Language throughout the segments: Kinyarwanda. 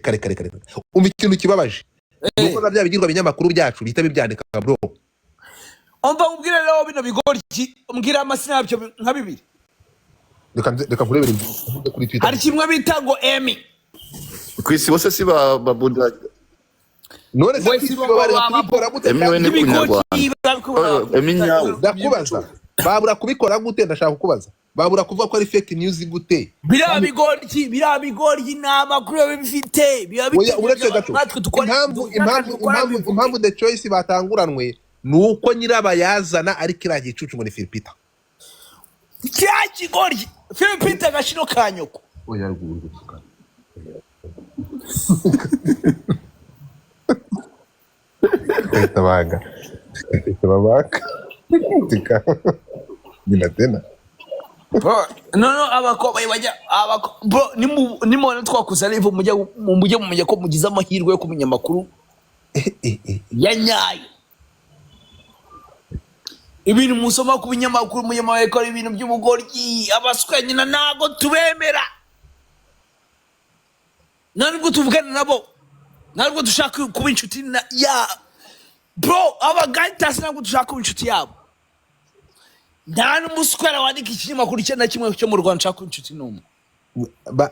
kare ikintu kibabaje nuko bya bigirwa binyamakuru byacu bita bibyandika bro. Umva ubwire rero bino bigoryi mbwira amasina yabyo nka bibiri. Reka kurebera kuri Twitter. Hari kimwe bita ngo Emi. Kwisi bose si babunda. None se kwisi bari kubikora gute? Emi nyawe. Ndakubaza. Babura kubikora gute ndashaka kukubaza. Babura kuvuga ko ari fake news gute? Bira bigoryi n'amakuru bifite. Uretse gato. Impamvu the choice batanguranwe nuko nyirabayazana ari kiriya gicucu ngo ni Philipita. Kya kigoryi Philipita gashino kanyoko. Oya rwuruka. Tabanga. Tika. Nina tena. No abakobwa bajya bro nimubona twakuza live mujye ko mugize amahirwe yo kumenya makuru yanyaye. Ibintu musoma ku binyamakuru munyamaye ko ibintu by'ubugoryi abaswanye na nago tubemera. Ntabwo tuvugana nabo. Ntabwo dushaka kuba inshuti ya bro abagaitas ntabwo dushaka kuba inshuti yabo. Nta n'umuswera wandika ikinyamakuru cyenda kimwe cyo mu Rwanda nshaka inshuti n'umwe.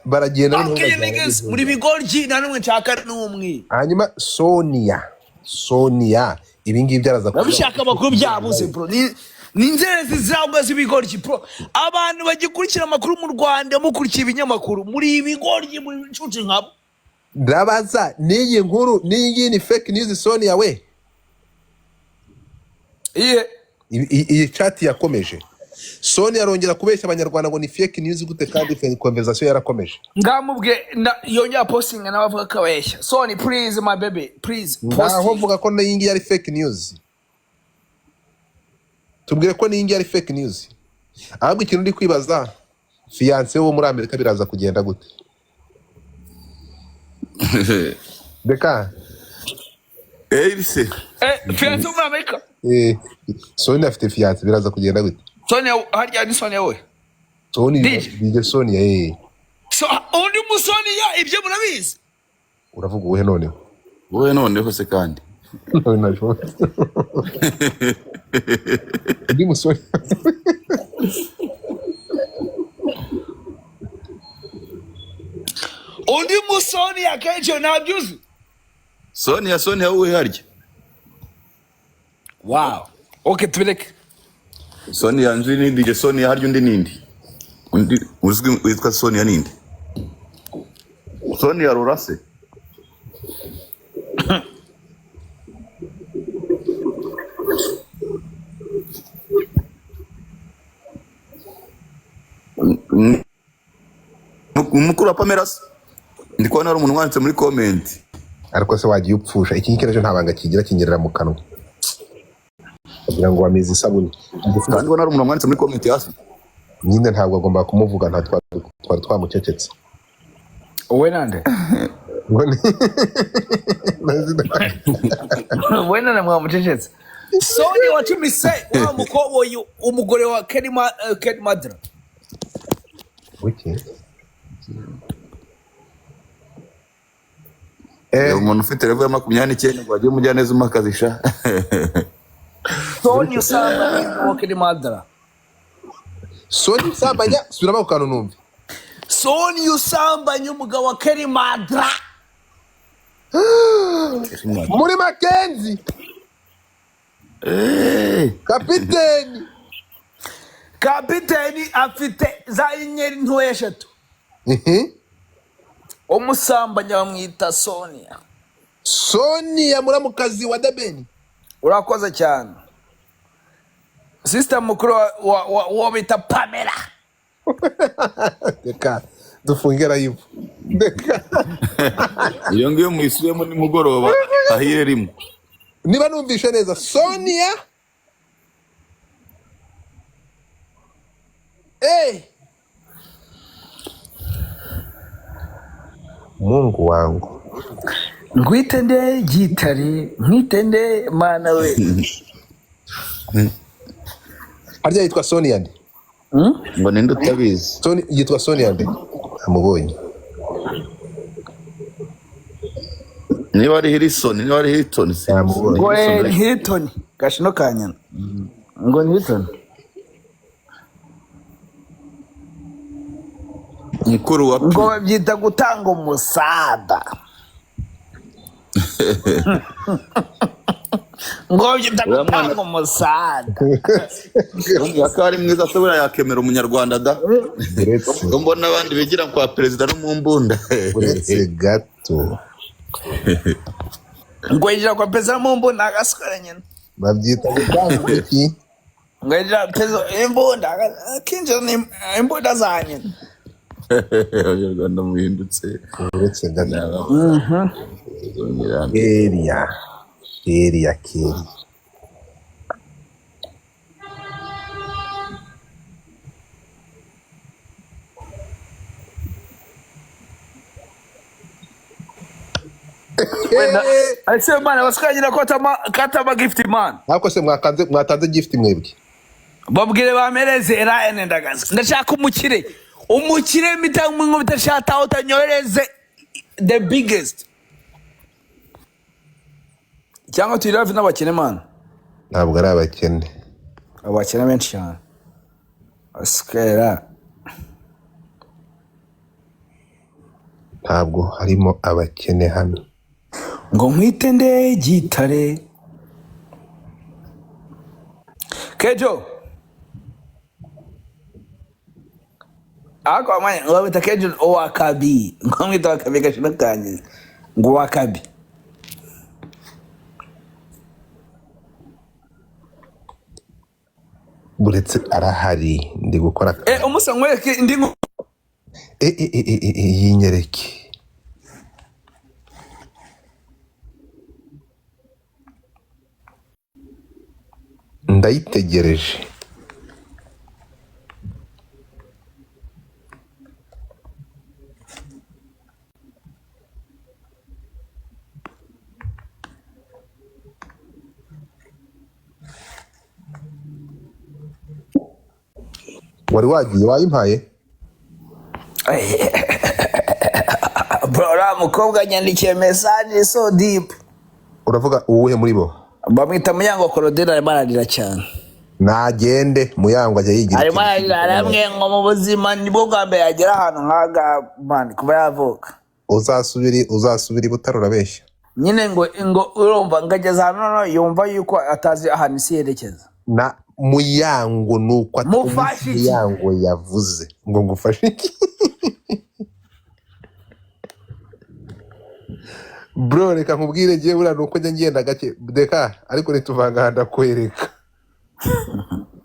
Baragenda muri bigoryi nta n'umwe nshaka n'umwe. Hanyuma Sonia ibingibi byaraza kuba bishaka amakuru byabuze bro. Ni inzerezi zirangwa z'ibigoryi bro. Abantu bagikurikira amakuru mu Rwanda mukurikiye ibinyamakuru muri ibigoryi muri inshuti nkabo. Ndabaza niyi nkuru niyi ni fake news Sonia we. Iyi chat yakomeje. Sonia arongera kubeshya abanyarwanda ngo ni fake news gute kandi conversation yarakomeje. Ngamubwe yongera posting n'abavuga ko abeshya. Sonia please my baby please post. Naho vuga ko niyingi yari fake news. Tubwire ko niyingi yari fake news. Ahubwo ikintu ndi kwibaza fiance wo muri Amerika biraza kugenda gute? Beka. Bise. Fiance wo muri Amerika. Sonia afite fiance biraza kugenda gute? Sonia harya ni Sonia we. Sonia So undi musonia ibyo murabizi. Uravuga uwe noneho. Wowe noneho se kandi. Najo. Ndi musonia. Undi musonia kenshi nabyuzi. Sonia uwe harya. Wow. Okay tubireke. Sonia nzi nindi Sonia harya undi nindi. Undi uzwi witwa Sonia nindi. Sonia Rurase. Mukuru Pameras. Ndiko na umuntu wanditse muri comment. Ariko se wagiye upfusha iki nkereje ntabanga kigira kinyerera mu kanwa. Kugira ngo wameze isabuni. Kandi ko nari umuntu wanditse muri comment hasi. Nyine ntabwo agomba kumuvuga nta twari twamucecetse. Wowe nande? Wowe nande mwamucecetse. Sonia wachumise wa mukobo umugore wa Ken Madra. Okay. Umuntu ufite level ya 29 ngo agiye mujya neza umakazisha. Sonia usanga wa Ken Madra. Sonia usambanya subiramo ku kantu numve. Sonia usambanya umugabo wa Ken Madra. Muri Mackenzie. Kapiteni afite za inyeri ntoya eshatu. Umusambanya bamwita Sonia. Sonia muramukazi wa Dabeni. Urakoze cyane. Sister mukuru wa bita Pamela. Deka dufungira yivu. Deka. Iyo ngiyo mwisubemo ni mugoroba ahire rimwe. Niba numvishe neza Sonia. Mungu wangu. Ngwitende gitari, mwitende mana we. Harya yitwa Sonia ndi? Ngo ninde utabizi? Yitwa Sonia ndi? Amubonye. niba ari Hilson niba ari Hilton si Namubonye. ngo Hilson ariko Hilton gashino kanyana ngo ni Hilton mukuru wa ngo babyita gutanga umusada ngo babyita gutanga umusada yakari mwiza se buriya yakemera umunyarwanda da uretse ngo mbona abandi bigira kwa perezida no mu mbunda uretse gato ngo yinjira kwa perezida mu mbunda agasukara nyine babyita gutanga iki ngo yinjira perezida imbunda akinjira imbunda za nyine abanyarwanda muhindutse uretse gato Keria ese mana basukanyira ko katama gift man nako se mwatanze gift mwebwe babwire bamereze era ndagaza ndashaka umukire mitangu ngo bitashata utanyoreze the biggest cyangwa tuyirave n'abakene man ntabwo ari abakene abakene benshi cyane askera ntabwo harimo abakene hano ngo nkwite nde gitare Kejo ako amanye ngo bita Kejo owakabi ngo mwita wakabi gashino kanye ngo wakabi buretse arahari ndi gukora umusa nkwereke indi yinyereke ndayitegereje wari wagiye wayimpaye bro ra mukobwa nyandikiye message so deep uravuga uwuhe muri bo bamwita Muyango Korodera arimo ararira cyane nagende Muyango ajya yigira arimo ararira aramwe ngo mu buzima nibwo bwa mbere yagera ahantu nkaga man kuba yavuka uzasubira ibutaro urabeshya nyine ngo urumva ngageze hano no yumva yuko atazi ahantu isi yerekeza na Muyango nuko Mufashe iki? Muyango yavuze ngo ngufashe iki bro reka nkubwire ngiye buriya nuko njya ngenda gake deka ariko nituvanga ndakwereka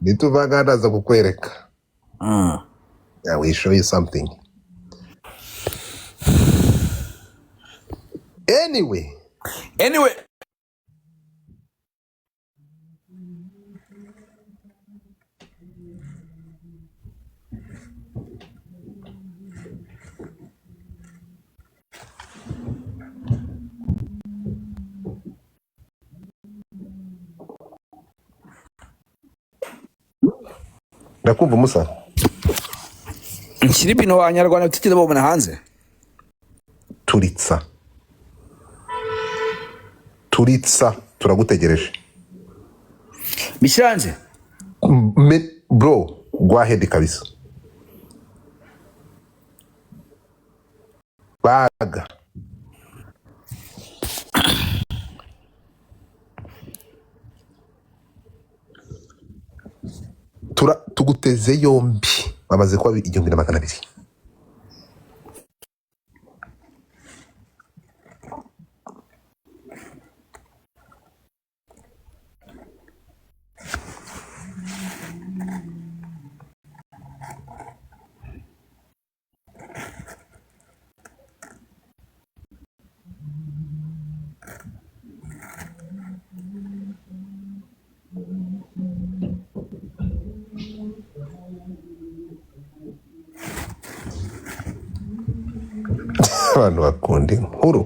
nituvanga ndaza kukwereka I will show you something anyway ndakumva umusa nkiri bino abanyarwanda tutigeze babona hanze turitsa turagutegereje bishanze bro go ahead kabisa baga tuguteze yombi bamaze kuba 1200 abantu bakunda inkuru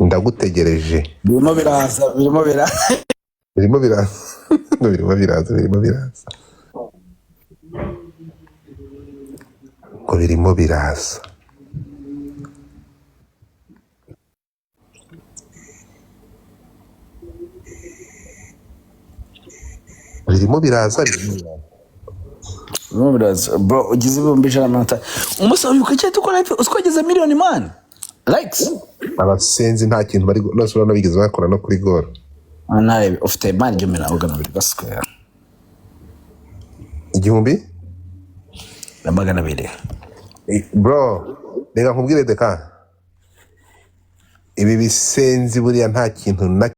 ndagutegereje birimo biraza birimo biraza ngo birimo biraza. Birimo biraza. Bro, ugize ibihumbi 150. Umusaba yuko cyo tukora ife uswageza miliyoni man. Likes. Abasenzi nta kintu bari nose urabona bigeze bakora no kuri goro. Nawe ufite man ryo mina ugana biri gasquare. Igihumbi? Na magana 2. Bro, reka nkubwire deka. Ibi bisenzi buriya nta kintu na